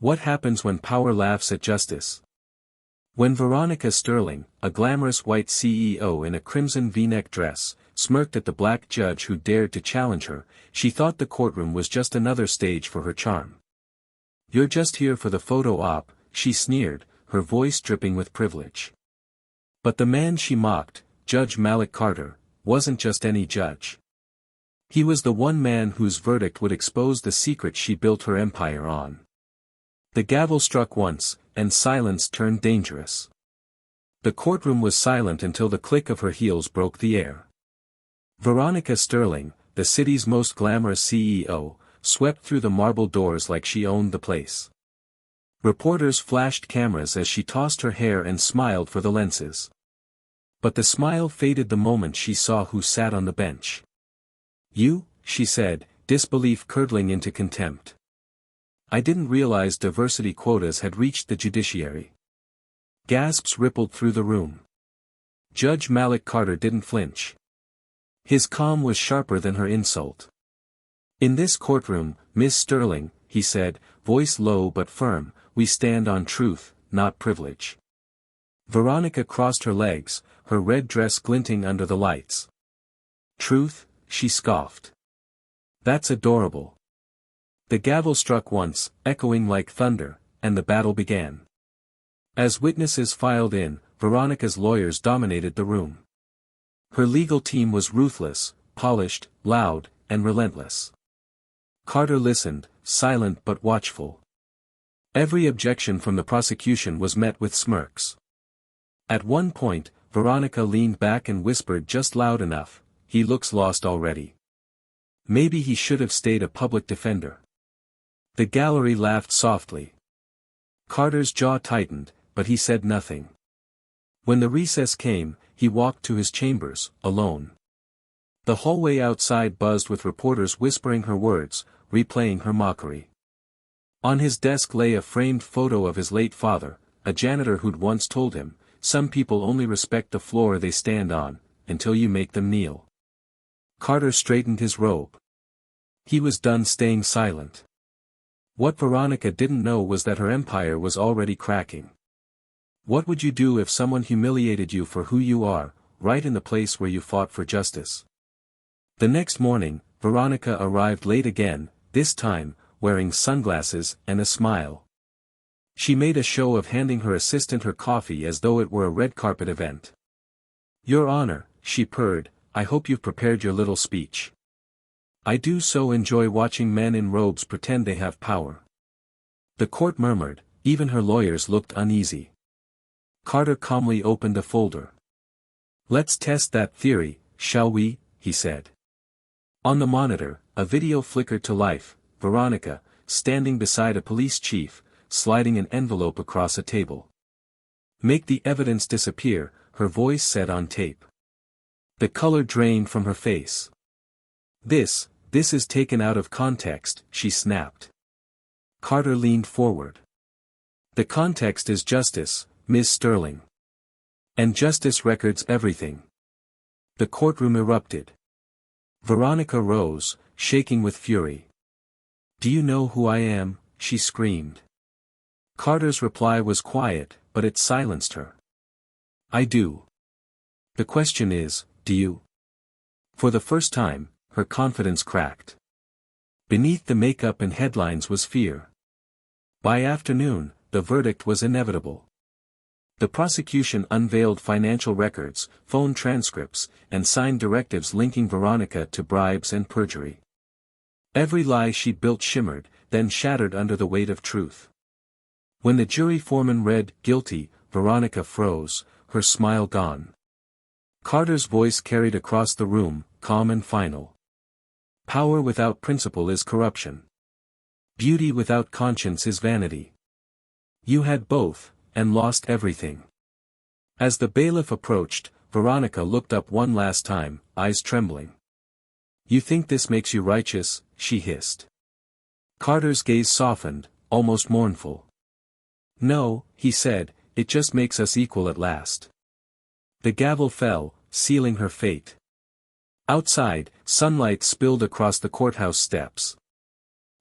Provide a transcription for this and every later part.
What happens when power laughs at justice? When Veronica Sterling, a glamorous white CEO in a crimson V-neck dress, smirked at the black judge who dared to challenge her, she thought the courtroom was just another stage for her charm. "You're just here for the photo op," she sneered, her voice dripping with privilege. But the man she mocked, Judge Malik Carter, wasn't just any judge. He was the one man whose verdict would expose the secret she built her empire on. The gavel struck once, and silence turned dangerous. The courtroom was silent until the click of her heels broke the air. Veronica Sterling, the city's most glamorous CEO, swept through the marble doors like she owned the place. Reporters flashed cameras as she tossed her hair and smiled for the lenses. But the smile faded the moment she saw who sat on the bench. "You," she said, disbelief curdling into contempt. "I didn't realize diversity quotas had reached the judiciary." Gasps rippled through the room. Judge Malik Carter didn't flinch. His calm was sharper than her insult. "In this courtroom, Miss Sterling," he said, voice low but firm, "we stand on truth, not privilege." Veronica crossed her legs, her red dress glinting under the lights. "Truth?" she scoffed. "That's adorable." The gavel struck once, echoing like thunder, and the battle began. As witnesses filed in, Veronica's lawyers dominated the room. Her legal team was ruthless, polished, loud, and relentless. Carter listened, silent but watchful. Every objection from the prosecution was met with smirks. At one point, Veronica leaned back and whispered just loud enough, "He looks lost already. Maybe he should have stayed a public defender." The gallery laughed softly. Carter's jaw tightened, but he said nothing. When the recess came, he walked to his chambers, alone. The hallway outside buzzed with reporters whispering her words, replaying her mockery. On his desk lay a framed photo of his late father, a janitor who'd once told him, "Some people only respect the floor they stand on, until you make them kneel." Carter straightened his robe. He was done staying silent. What Veronica didn't know was that her empire was already cracking. What would you do if someone humiliated you for who you are, right in the place where you fought for justice? The next morning, Veronica arrived late again, this time, wearing sunglasses and a smile. She made a show of handing her assistant her coffee as though it were a red carpet event. "Your Honor," she purred, "I hope you've prepared your little speech. I do so enjoy watching men in robes pretend they have power." The court murmured, even her lawyers looked uneasy. Carter calmly opened a folder. "Let's test that theory, shall we?" he said. On the monitor, a video flickered to life, Veronica, standing beside a police chief, sliding an envelope across a table. "Make the evidence disappear," her voice said on tape. The color drained from her face. This is taken out of context," she snapped. Carter leaned forward. "The context is justice, Ms. Sterling. And justice records everything." The courtroom erupted. Veronica rose, shaking with fury. "Do you know who I am?" she screamed. Carter's reply was quiet, but it silenced her. "I do. The question is, do you?" For the first time, her confidence cracked. Beneath the makeup and headlines was fear. By afternoon, the verdict was inevitable. The prosecution unveiled financial records, phone transcripts, and signed directives linking Veronica to bribes and perjury. Every lie she built shimmered, then shattered under the weight of truth. When the jury foreman read, "Guilty," Veronica froze, her smile gone. Carter's voice carried across the room, calm and final. "Power without principle is corruption. Beauty without conscience is vanity. You had both, and lost everything." As the bailiff approached, Veronica looked up one last time, eyes trembling. "You think this makes you righteous?" she hissed. Carter's gaze softened, almost mournful. "No," he said, "it just makes us equal at last." The gavel fell, sealing her fate. Outside, sunlight spilled across the courthouse steps.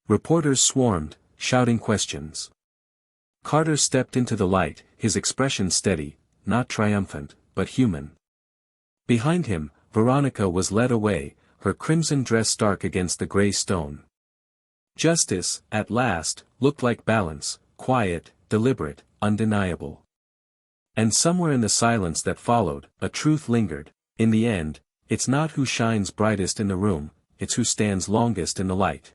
Reporters swarmed, shouting questions. Carter stepped into the light, his expression steady, not triumphant, but human. Behind him, Veronica was led away, her crimson dress stark against the gray stone. Justice, at last, looked like balance, quiet, deliberate, undeniable. And somewhere in the silence that followed, a truth lingered. In the end, it's not who shines brightest in the room, it's who stands longest in the light.